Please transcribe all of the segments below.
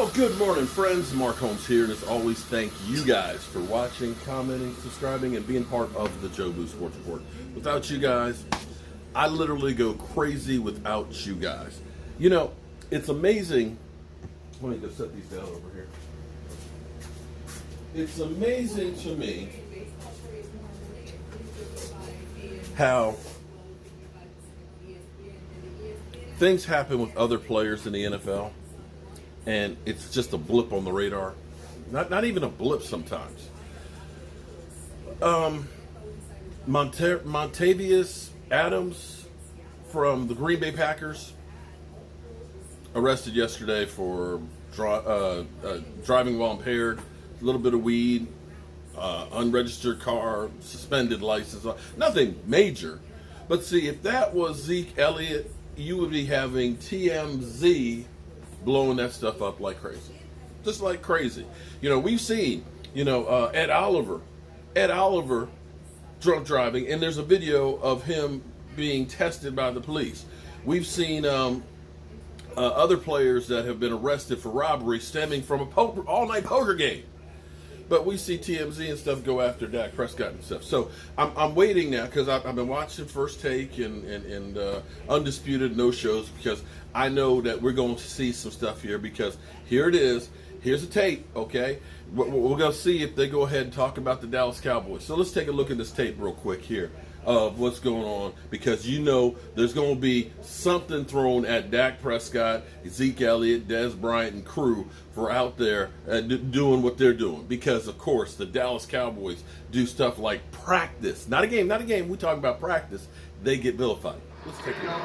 Well, good morning, friends. Mark Holmes here, and as always, thank you guys for watching, commenting, subscribing, and being part of the Joe Boo Sports Report. Without you guys, I literally go crazy without you guys. You know, it's amazing. Let me just set these down over here. It's amazing to me how things happen with other players in the NFL. And it's just a blip on the radar. Not even a blip sometimes. Montavious Adams from the Green Bay Packers arrested yesterday for driving while impaired, a little bit of weed, unregistered car, suspended license. Nothing major. But see, if that was Zeke Elliott, you would be having TMZ blowing that stuff up like crazy. Just like crazy. You know, we've seen, Ed Oliver drunk driving, and there's a video of him being tested by the police. We've seen other players that have been arrested for robbery stemming from a all-night poker game. But we see TMZ and stuff go after Dak Prescott and stuff. So I'm waiting now because I've been watching First Take and Undisputed no-shows because I know that we're going to see some stuff here because here it is. Here's a tape, okay? We're going to see if they go ahead and talk about the Dallas Cowboys. So let's take a look at this tape real quick here of what's going on because you know there's going to be something thrown at Dak Prescott, Zeke Elliott, Dez Bryant, and crew for out there doing what they're doing because, of course, the Dallas Cowboys do stuff like practice. Not a game. We talk about practice. They get vilified. Let's take a look.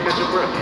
Catch your breath.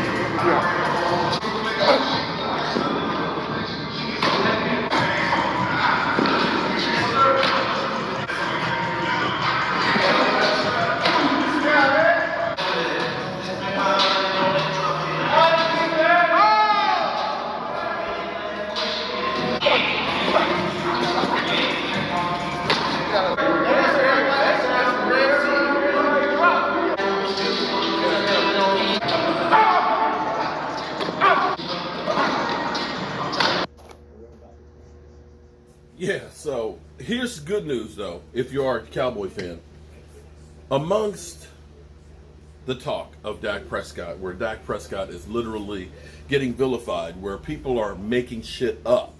Yeah, so here's good news, though, if you are a Cowboy fan. Amongst the talk of Dak Prescott, where Dak Prescott is literally getting vilified, where people are making shit up,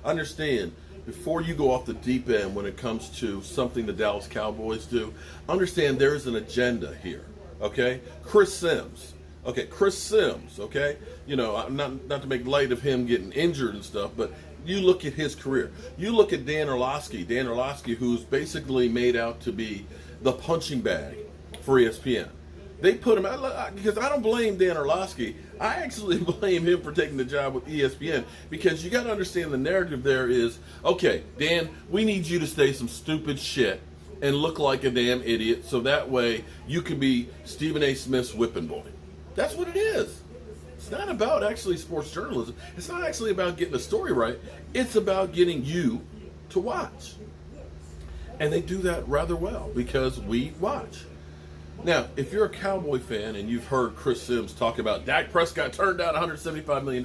understand, before you go off the deep end when it comes to something the Dallas Cowboys do, understand there's an agenda here, okay? Chris Sims, okay? You know, not to make light of him getting injured and stuff, but you look at his career. You look at Dan Orlovsky, who's basically made out to be the punching bag for ESPN. They put him out because I don't blame Dan Orlovsky. I actually blame him for taking the job with ESPN because you got to understand the narrative there is, okay, Dan, we need you to say some stupid shit and look like a damn idiot so that way you can be Stephen A. Smith's whipping boy. That's what it is. It's not about actually sports journalism. It's not actually about getting a story right. It's about getting you to watch. And they do that rather well because we watch. Now, if you're a Cowboy fan and you've heard Chris Sims talk about Dak Prescott turned down $175 million,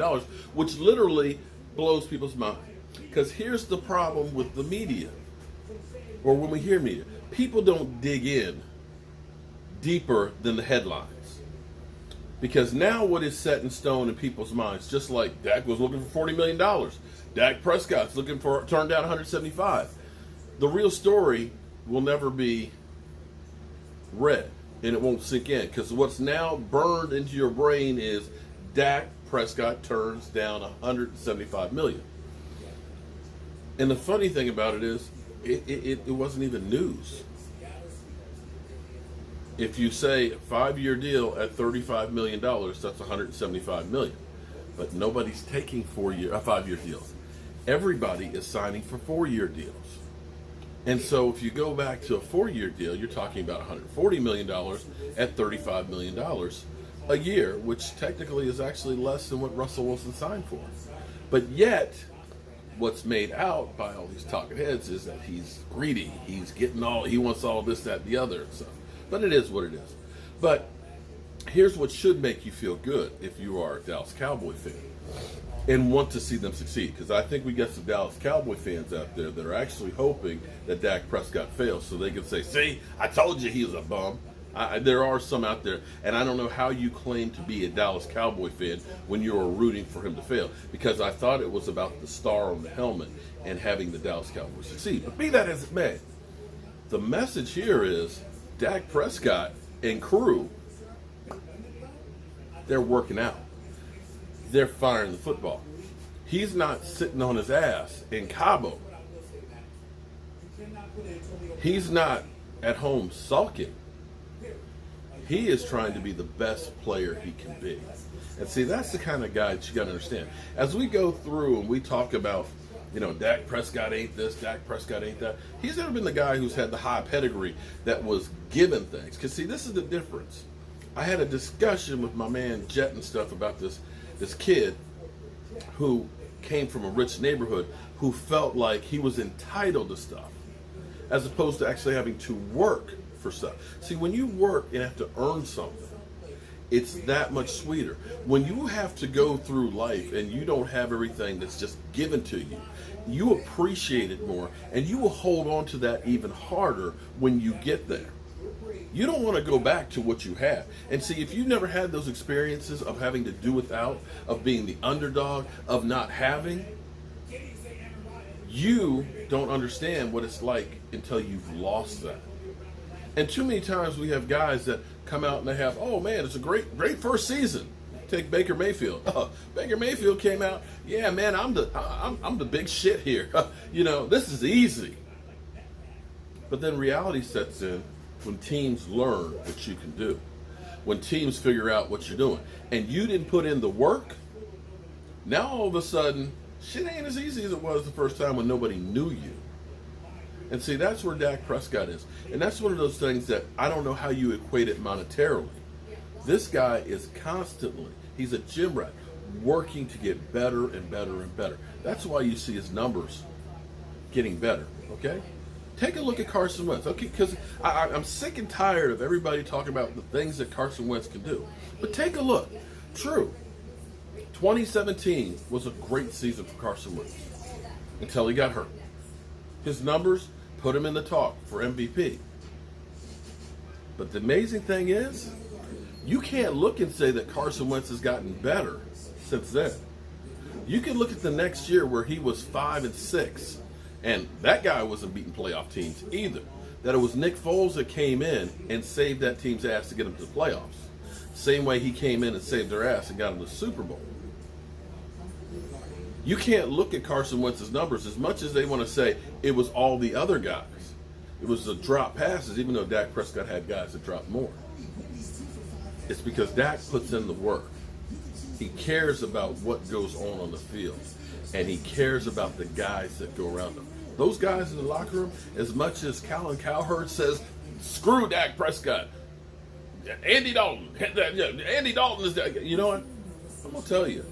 which literally blows people's mind. Because here's the problem with the media, or when we hear media. People don't dig in deeper than the headlines. Because now what is set in stone in people's minds, just like Dak was looking for $40 million, Dak Prescott's looking for turned down 175. The real story will never be read, and it won't sink in. Because what's now burned into your brain is Dak Prescott turns down 175 million. And the funny thing about it is, it wasn't even news. If you say a 5-year deal at $35 million, that's $175 million. But nobody's taking 5-year deals. everybody is signing for 4-year deals. And so if you go back to a 4-year deal, you're talking about $140 million at $35 million a year, which technically is actually less than what Russell Wilson signed for. But yet, what's made out by all these talking heads is that he's greedy. He's getting he wants all this, that, and the other. So, but it is what it is. But here's what should make you feel good if you are a Dallas Cowboy fan and want to see them succeed. Because I think we got some Dallas Cowboy fans out there that are actually hoping that Dak Prescott fails so they can say, see, I told you he was a bum. There are some out there, and I don't know how you claim to be a Dallas Cowboy fan when you are rooting for him to fail, because I thought it was about the star on the helmet and having the Dallas Cowboys succeed. But be that as it may, the message here is Dak Prescott and crew, they're working out. They're firing the football. He's not sitting on his ass in Cabo. He's not at home sulking. He is trying to be the best player he can be. And see, that's the kind of guy that you got to understand. As we go through and we talk about, Dak Prescott ain't this, Dak Prescott ain't that, he's never been the guy who's had the high pedigree that was given things. Because, see, this is the difference. I had a discussion with my man Jet and stuff about this kid who came from a rich neighborhood who felt like he was entitled to stuff as opposed to actually having to work for stuff. See, when you work and have to earn something, it's that much sweeter. When you have to go through life and you don't have everything that's just given to you, you appreciate it more and you will hold on to that even harder when you get there. You don't want to go back to what you had. And see, if you've never had those experiences of having to do without, of being the underdog, of not having, you don't understand what it's like until you've lost that. And too many times we have guys that come out and they have, oh man, it's a great first season. Take Baker Mayfield. Baker Mayfield came out, yeah man, I'm the big shit here. This is easy. But then reality sets in when teams learn what you can do. When teams figure out what you're doing. And you didn't put in the work, now all of a sudden, shit ain't as easy as it was the first time when nobody knew you. And see, that's where Dak Prescott is. And that's one of those things that I don't know how you equate it monetarily. This guy is constantly, he's a gym rat, working to get better and better and better. That's why you see his numbers getting better, okay? Take a look at Carson Wentz, okay? Because I'm sick and tired of everybody talking about the things that Carson Wentz can do. But take a look. True, 2017 was a great season for Carson Wentz until he got hurt. His numbers put him in the talk for MVP. But the amazing thing is, you can't look and say that Carson Wentz has gotten better since then. You can look at the next year where he was 5-6, and that guy wasn't beating playoff teams either. That it was Nick Foles that came in and saved that team's ass to get them to the playoffs. Same way he came in and saved their ass and got them to the Super Bowl. You can't look at Carson Wentz's numbers as much as they want to say it was all the other guys. It was the drop passes, even though Dak Prescott had guys that dropped more. It's because Dak puts in the work. He cares about what goes on the field, and he cares about the guys that go around him. Those guys in the locker room, as much as Colin Cowherd says, screw Dak Prescott. Andy Dalton is that. You know what? I'm going to tell you.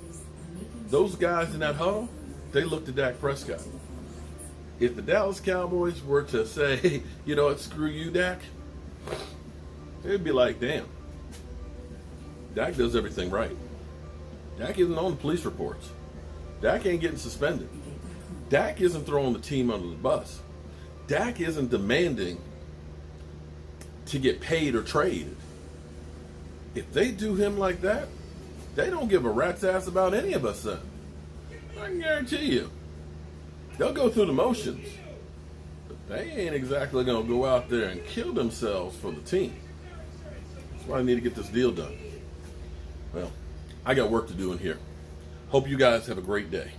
Those guys in that huddle, they looked at Dak Prescott. If the Dallas Cowboys were to say, you know what, screw you, Dak, they'd be like, damn, Dak does everything right. Dak isn't on the police reports. Dak ain't getting suspended. Dak isn't throwing the team under the bus. Dak isn't demanding to get paid or traded. If they do him like that, they don't give a rat's ass about any of us then. I can guarantee you. They'll go through the motions, but they ain't exactly going to go out there and kill themselves for the team. That's why I need to get this deal done. Well, I got work to do in here. Hope you guys have a great day.